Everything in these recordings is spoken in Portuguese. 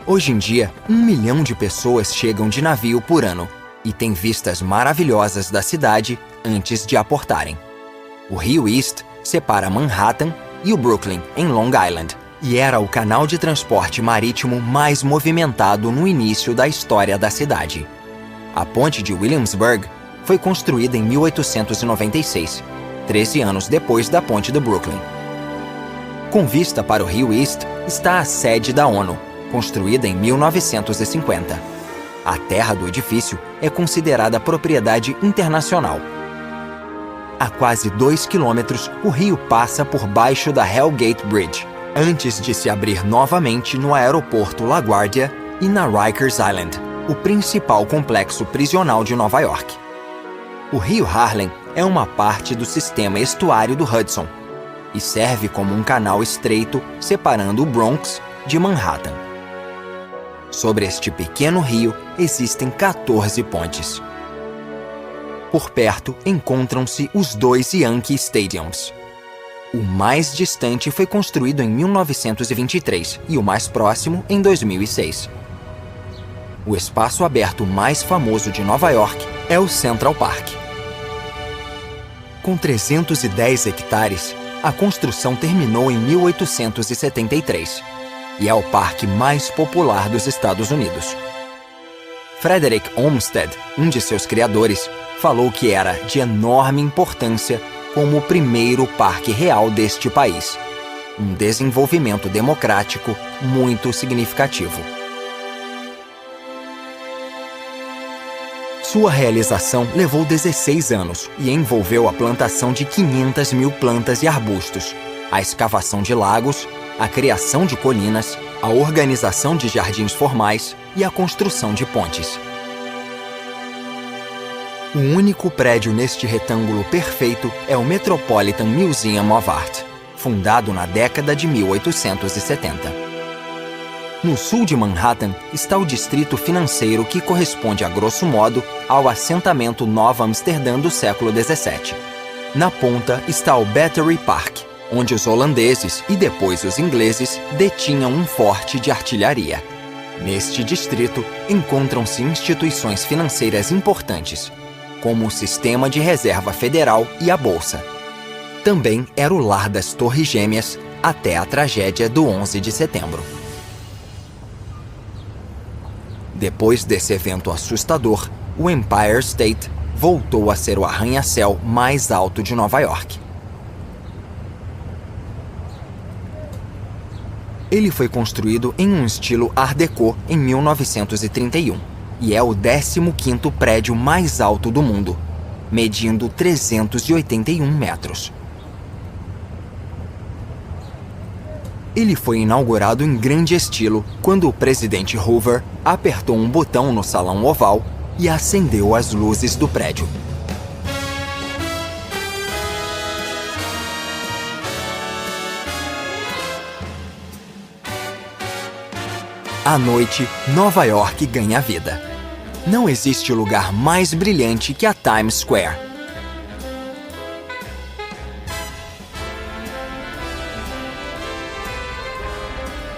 Hoje em dia, 1 milhão de pessoas chegam de navio por ano e têm vistas maravilhosas da cidade antes de aportarem. O rio East separa Manhattan e o Brooklyn, em Long Island, e era o canal de transporte marítimo mais movimentado no início da história da cidade. A ponte de Williamsburg foi construída em 1896, 13 anos depois da ponte do Brooklyn. Com vista para o rio East está a sede da ONU, construída em 1950. A terra do edifício é considerada propriedade internacional. A quase 2 quilômetros, o rio passa por baixo da Hellgate Bridge, antes de se abrir novamente no aeroporto LaGuardia e na Rikers Island, o principal complexo prisional de Nova York. O rio Harlem é uma parte do sistema estuário do Hudson e serve como um canal estreito separando o Bronx de Manhattan. Sobre este pequeno rio existem 14 pontes. Por perto encontram-se os 2 Yankee Stadiums. O mais distante foi construído em 1923 e o mais próximo em 2006. O espaço aberto mais famoso de Nova York é o Central Park. Com 310 hectares, a construção terminou em 1873 e é o parque mais popular dos Estados Unidos. Frederick Olmsted, um de seus criadores, falou que era de enorme importância como o primeiro parque real deste país, um desenvolvimento democrático muito significativo. Sua realização levou 16 anos e envolveu a plantação de 500 mil plantas e arbustos, a escavação de lagos, a criação de colinas, a organização de jardins formais e a construção de pontes. O único prédio neste retângulo perfeito é o Metropolitan Museum of Art, fundado na década de 1870. No sul de Manhattan está o distrito financeiro que corresponde, a grosso modo, ao assentamento Nova Amsterdã do século XVII. Na ponta está o Battery Park, onde os holandeses e depois os ingleses detinham um forte de artilharia. Neste distrito encontram-se instituições financeiras importantes, como o Sistema de Reserva Federal e a Bolsa. Também era o lar das Torres Gêmeas até a tragédia do 11 de setembro. Depois desse evento assustador, o Empire State voltou a ser o arranha-céu mais alto de Nova York. Ele foi construído em um estilo Art Deco em 1931 e é o 15º prédio mais alto do mundo, medindo 381 metros. Ele foi inaugurado em grande estilo quando o presidente Hoover apertou um botão no Salão Oval e acendeu as luzes do prédio. À noite, Nova York ganha vida. Não existe lugar mais brilhante que a Times Square.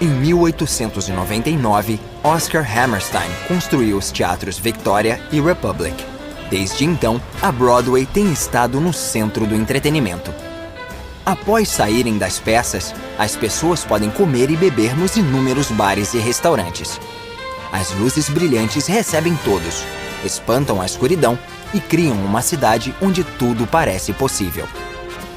Em 1899, Oscar Hammerstein construiu os teatros Victoria e Republic. Desde então, a Broadway tem estado no centro do entretenimento. Após saírem das peças, as pessoas podem comer e beber nos inúmeros bares e restaurantes. As luzes brilhantes recebem todos, espantam a escuridão e criam uma cidade onde tudo parece possível.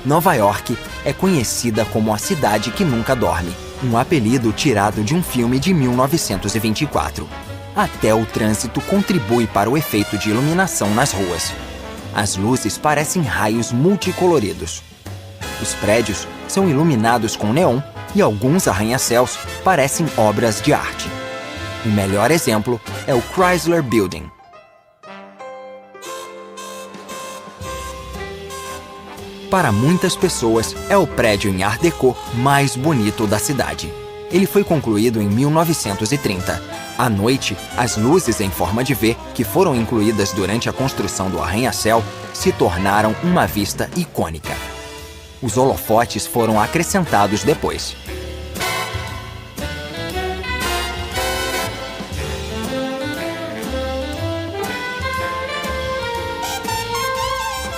Nova York é conhecida como a cidade que nunca dorme, um apelido tirado de um filme de 1924. Até o trânsito contribui para o efeito de iluminação nas ruas. As luzes parecem raios multicoloridos. Os prédios são iluminados com neon e alguns arranha-céus parecem obras de arte. O melhor exemplo é o Chrysler Building. Para muitas pessoas, é o prédio em Art Deco mais bonito da cidade. Ele foi concluído em 1930. À noite, as luzes em forma de V, que foram incluídas durante a construção do arranha-céu, se tornaram uma vista icônica. Os holofotes foram acrescentados depois.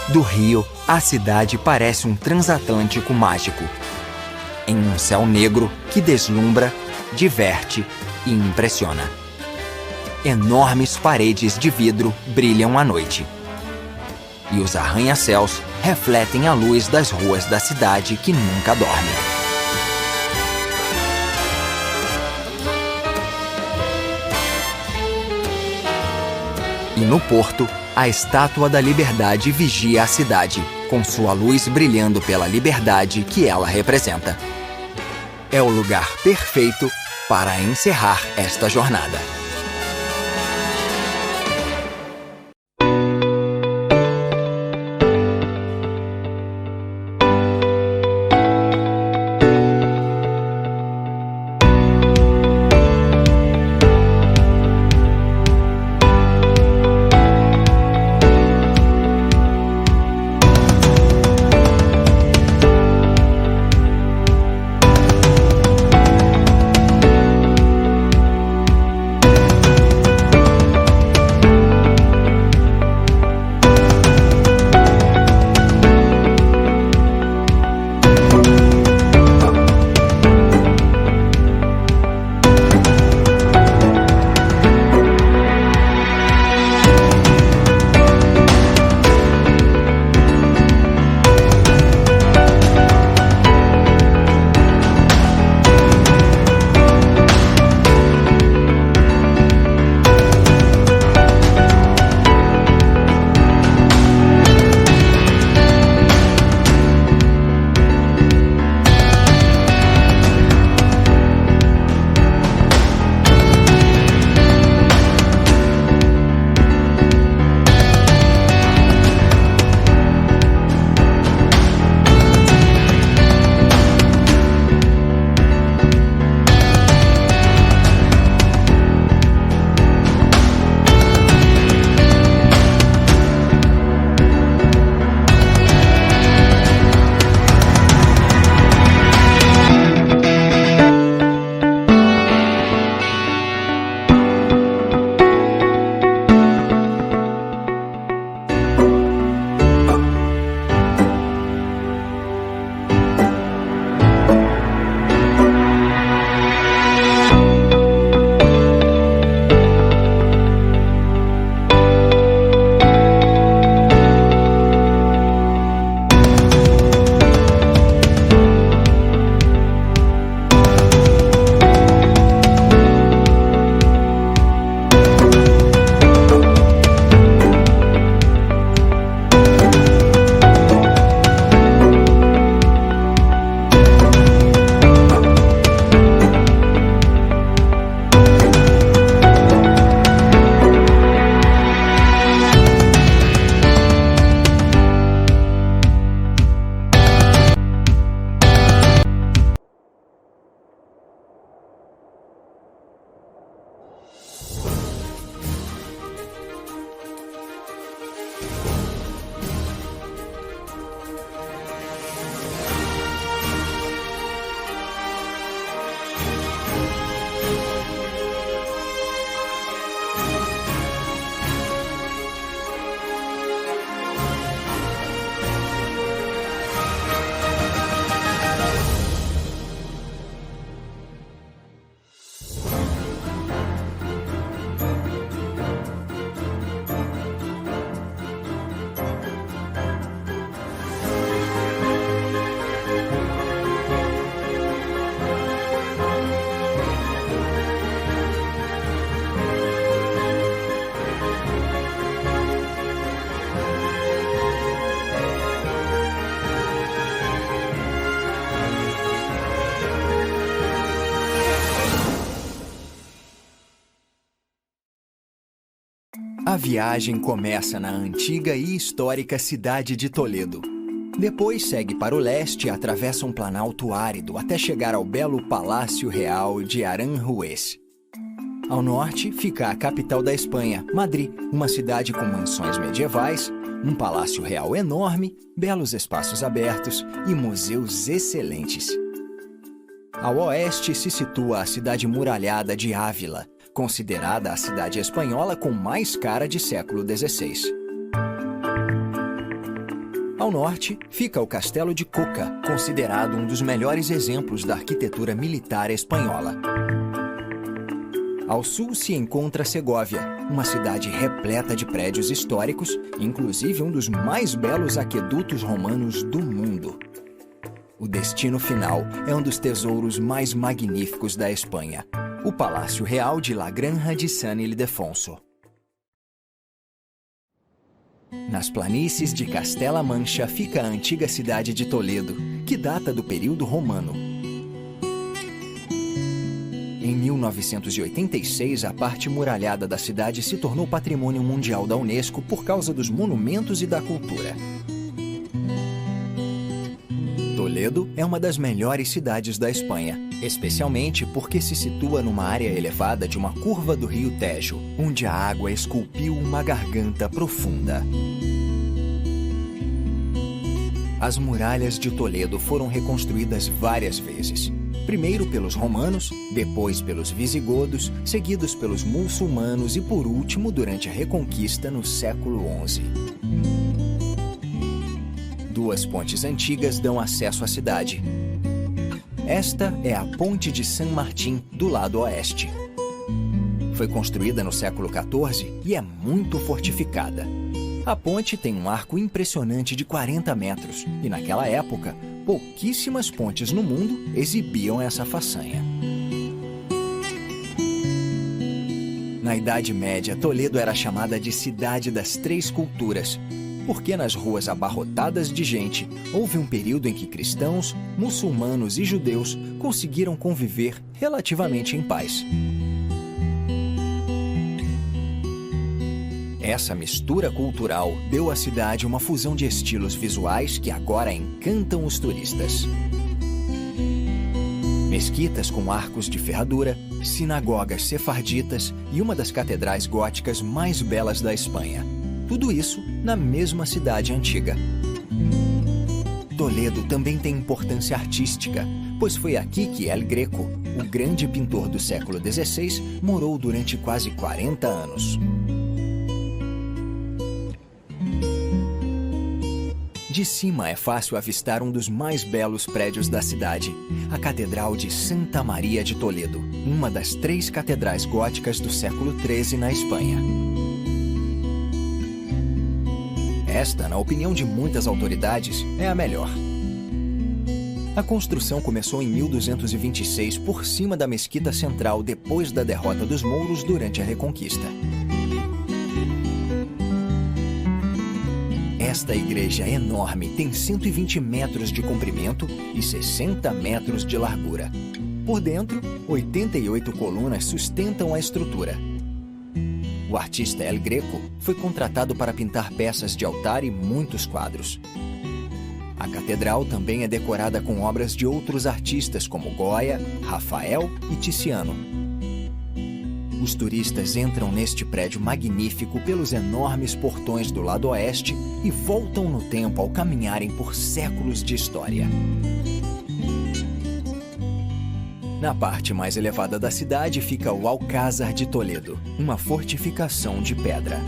Do rio, a cidade parece um transatlântico mágico. Em um céu negro que deslumbra, diverte e impressiona. Enormes paredes de vidro brilham à noite. E os arranha-céus refletem a luz das ruas da cidade que nunca dorme. E no porto, a Estátua da Liberdade vigia a cidade, com sua luz brilhando pela liberdade que ela representa. É o lugar perfeito para encerrar esta jornada. A viagem começa na antiga e histórica cidade de Toledo. Depois segue para o leste e atravessa um planalto árido até chegar ao belo Palácio Real de Aranjuez. Ao norte fica a capital da Espanha, Madrid, uma cidade com mansões medievais, um palácio real enorme, belos espaços abertos e museus excelentes. Ao oeste se situa a cidade muralhada de Ávila, considerada a cidade espanhola com mais cara de século XVI. Ao norte, fica o Castelo de Coca, considerado um dos melhores exemplos da arquitetura militar espanhola. Ao sul se encontra Segóvia, uma cidade repleta de prédios históricos, inclusive um dos mais belos aquedutos romanos do mundo. O destino final é um dos tesouros mais magníficos da Espanha, o Palácio Real de La Granja de San Ildefonso. Nas planícies de Castela Mancha fica a antiga cidade de Toledo, que data do período romano. Em 1986, a parte muralhada da cidade se tornou Patrimônio Mundial da Unesco por causa dos monumentos e da cultura. Toledo é uma das melhores cidades da Espanha, especialmente porque se situa numa área elevada de uma curva do rio Tejo, onde a água esculpiu uma garganta profunda. As muralhas de Toledo foram reconstruídas várias vezes. Primeiro pelos romanos, depois pelos visigodos, seguidos pelos muçulmanos e por último durante a Reconquista no século XI. Duas pontes antigas dão acesso à cidade. Esta é a Ponte de San Martín, do lado oeste. Foi construída no século XIV e é muito fortificada. A ponte tem um arco impressionante de 40 metros e, naquela época, pouquíssimas pontes no mundo exibiam essa façanha. Na Idade Média, Toledo era chamada de Cidade das Três Culturas, porque nas ruas abarrotadas de gente, houve um período em que cristãos, muçulmanos e judeus conseguiram conviver relativamente em paz. Essa mistura cultural deu à cidade uma fusão de estilos visuais que agora encantam os turistas. Mesquitas com arcos de ferradura, sinagogas sefarditas e uma das catedrais góticas mais belas da Espanha. Tudo isso na mesma cidade antiga. Toledo também tem importância artística, pois foi aqui que El Greco, o grande pintor do século XVI, morou durante quase 40 anos. De cima é fácil avistar um dos mais belos prédios da cidade, a Catedral de Santa Maria de Toledo, uma das 3 catedrais góticas do século XIII na Espanha. Esta, na opinião de muitas autoridades, é a melhor. A construção começou em 1226 por cima da mesquita central depois da derrota dos mouros durante a Reconquista. Esta igreja enorme tem 120 metros de comprimento e 60 metros de largura. Por dentro, 88 colunas sustentam a estrutura. O artista El Greco foi contratado para pintar peças de altar e muitos quadros. A catedral também é decorada com obras de outros artistas como Goya, Rafael e Tiziano. Os turistas entram neste prédio magnífico pelos enormes portões do lado oeste e voltam no tempo ao caminharem por séculos de história. Na parte mais elevada da cidade fica o Alcázar de Toledo, uma fortificação de pedra.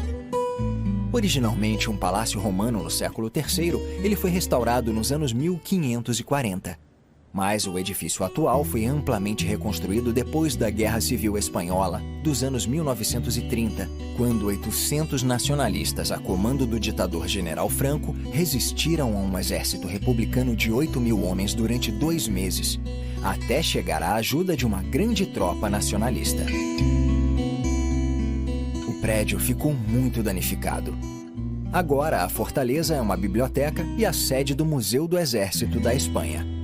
Originalmente um palácio romano no século III, ele foi restaurado nos anos 1540. Mas o edifício atual foi amplamente reconstruído depois da Guerra Civil Espanhola, dos anos 1930, quando 800 nacionalistas a comando do ditador General Franco resistiram a um exército republicano de 8.000 homens durante 2 meses, até chegar à ajuda de uma grande tropa nacionalista. O prédio ficou muito danificado. Agora, a fortaleza é uma biblioteca e a sede do Museu do Exército da Espanha.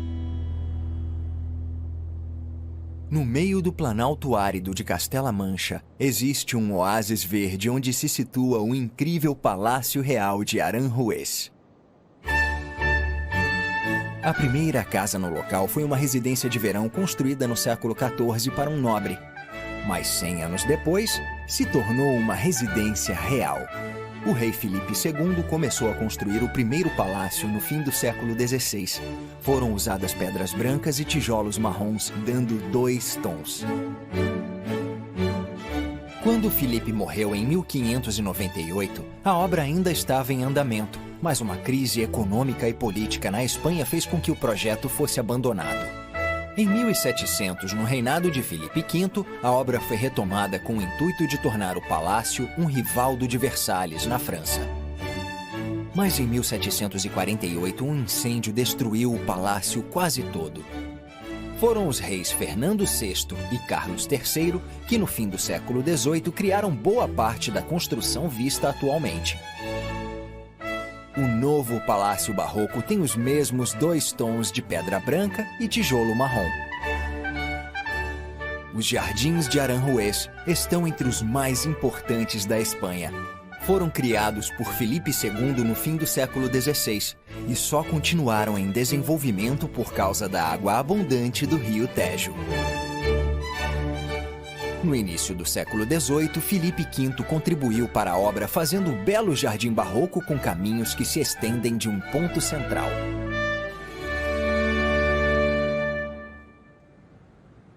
No meio do planalto árido de Castela Mancha, existe um oásis verde onde se situa o incrível Palácio Real de Aranjuez. A primeira casa no local foi uma residência de verão construída no século XIV para um nobre. Mas 100 anos depois, se tornou uma residência real. O rei Filipe II começou a construir o primeiro palácio no fim do século XVI. Foram usadas pedras brancas e tijolos marrons, dando 2 tons. Quando Filipe morreu em 1598, a obra ainda estava em andamento, mas uma crise econômica e política na Espanha fez com que o projeto fosse abandonado. Em 1700, no reinado de Filipe V, a obra foi retomada com o intuito de tornar o palácio um rival do de Versalhes, na França. Mas em 1748, um incêndio destruiu o palácio quase todo. Foram os reis Fernando VI e Carlos III que, no fim do século XVIII, criaram boa parte da construção vista atualmente. O novo Palácio Barroco tem os mesmos 2 tons de pedra branca e tijolo marrom. Os Jardins de Aranjuez estão entre os mais importantes da Espanha. Foram criados por Filipe II no fim do século XVI e só continuaram em desenvolvimento por causa da água abundante do rio Tejo. No início do século XVIII, Filipe V contribuiu para a obra fazendo um belo jardim barroco com caminhos que se estendem de um ponto central.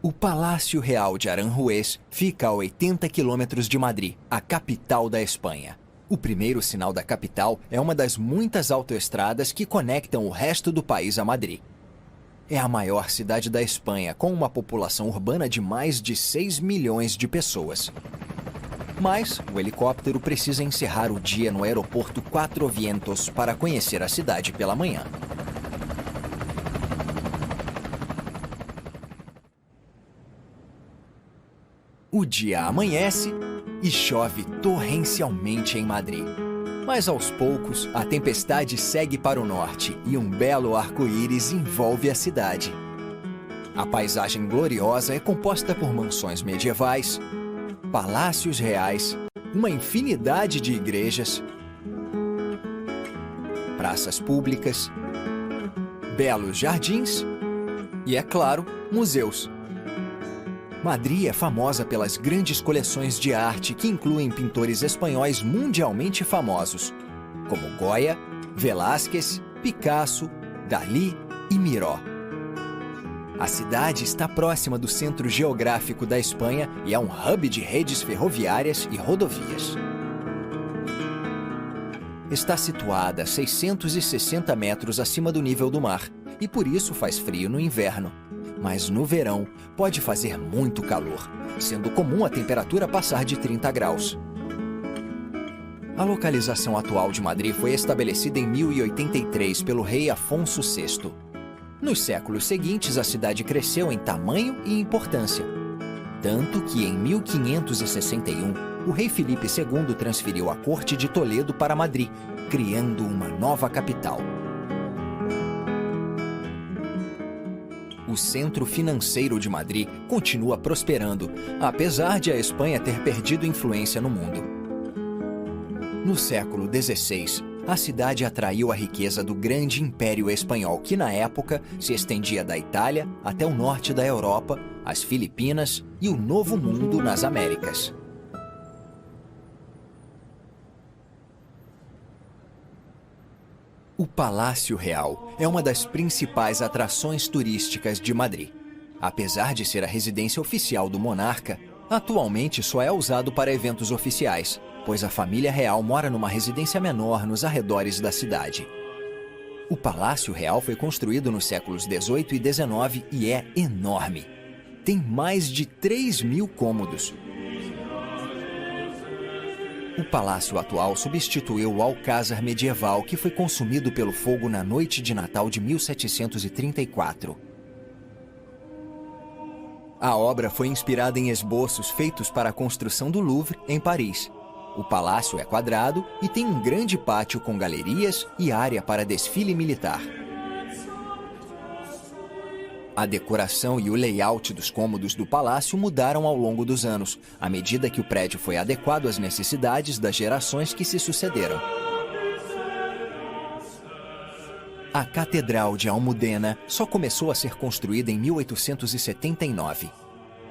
O Palácio Real de Aranjuez fica a 80 quilômetros de Madrid, a capital da Espanha. O primeiro sinal da capital é uma das muitas autoestradas que conectam o resto do país a Madrid. É a maior cidade da Espanha, com uma população urbana de mais de 6 milhões de pessoas. Mas o helicóptero precisa encerrar o dia no aeroporto Quatro Vientos para conhecer a cidade pela manhã. O dia amanhece e chove torrencialmente em Madrid. Mas aos poucos, a tempestade segue para o norte e um belo arco-íris envolve a cidade. A paisagem gloriosa é composta por mansões medievais, palácios reais, uma infinidade de igrejas, praças públicas, belos jardins e, é claro, museus. Madrid é famosa pelas grandes coleções de arte que incluem pintores espanhóis mundialmente famosos, como Goya, Velázquez, Picasso, Dalí e Miró. A cidade está próxima do centro geográfico da Espanha e é um hub de redes ferroviárias e rodovias. Está situada a 660 metros acima do nível do mar e por isso faz frio no inverno. Mas no verão pode fazer muito calor, sendo comum a temperatura passar de 30 graus. A localização atual de Madrid foi estabelecida em 1083 pelo rei Afonso VI. Nos séculos seguintes, a cidade cresceu em tamanho e importância. Tanto que, em 1561, o rei Filipe II transferiu a corte de Toledo para Madrid, criando uma nova capital. O centro financeiro de Madrid continua prosperando, apesar de a Espanha ter perdido influência no mundo. No século XVI, a cidade atraiu a riqueza do grande Império Espanhol, que na época se estendia da Itália até o norte da Europa, as Filipinas e o Novo Mundo nas Américas. O Palácio Real é uma das principais atrações turísticas de Madrid. Apesar de ser a residência oficial do monarca, atualmente só é usado para eventos oficiais, pois a família real mora numa residência menor nos arredores da cidade. O Palácio Real foi construído nos séculos XVIII e XIX e é enorme. Tem mais de 3.000 cômodos. O palácio atual substituiu o alcázar medieval que foi consumido pelo fogo na noite de Natal de 1734. A obra foi inspirada em esboços feitos para a construção do Louvre, em Paris. O palácio é quadrado e tem um grande pátio com galerias e área para desfile militar. A decoração e o layout dos cômodos do palácio mudaram ao longo dos anos, à medida que o prédio foi adequado às necessidades das gerações que se sucederam. A Catedral de Almudena só começou a ser construída em 1879.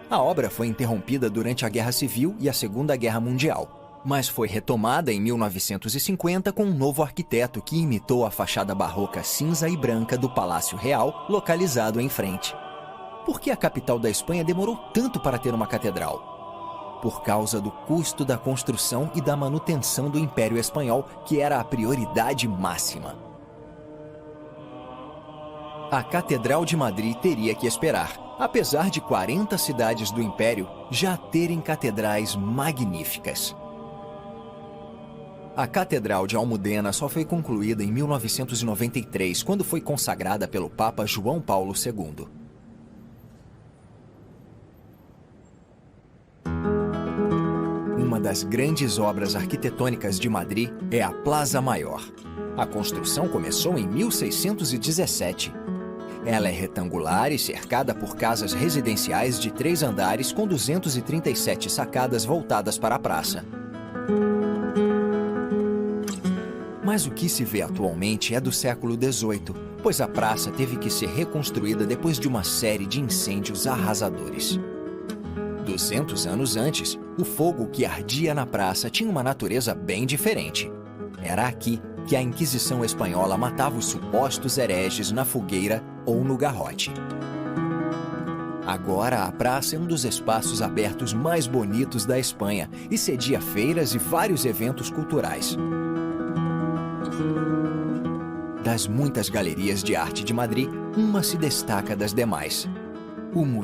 A obra foi interrompida durante a Guerra Civil e a Segunda Guerra Mundial, mas foi retomada em 1950 com um novo arquiteto que imitou a fachada barroca cinza e branca do Palácio Real, localizado em frente. Por que a capital da Espanha demorou tanto para ter uma catedral? por causa do custo da construção e da manutenção do Império Espanhol, que era a prioridade máxima. A Catedral de Madrid teria que esperar, apesar de 40 cidades do Império já terem catedrais magníficas. A Catedral de Almudena só foi concluída em 1993, quando foi consagrada pelo Papa João Paulo II. Uma das grandes obras arquitetônicas de Madrid é a Plaza Maior. A construção começou em 1617. Ela é retangular e cercada por casas residenciais de 3 andares com 237 sacadas voltadas para a praça. Mas o que se vê atualmente é do século XVIII, pois a praça teve que ser reconstruída depois de uma série de incêndios arrasadores. 200 anos antes, o fogo que ardia na praça tinha uma natureza bem diferente. Era aqui que a Inquisição Espanhola matava os supostos hereges na fogueira ou no garrote. Agora a praça é um dos espaços abertos mais bonitos da Espanha e cedia feiras e vários eventos culturais. Das muitas galerias de arte de Madrid, uma se destaca das demais: o Museu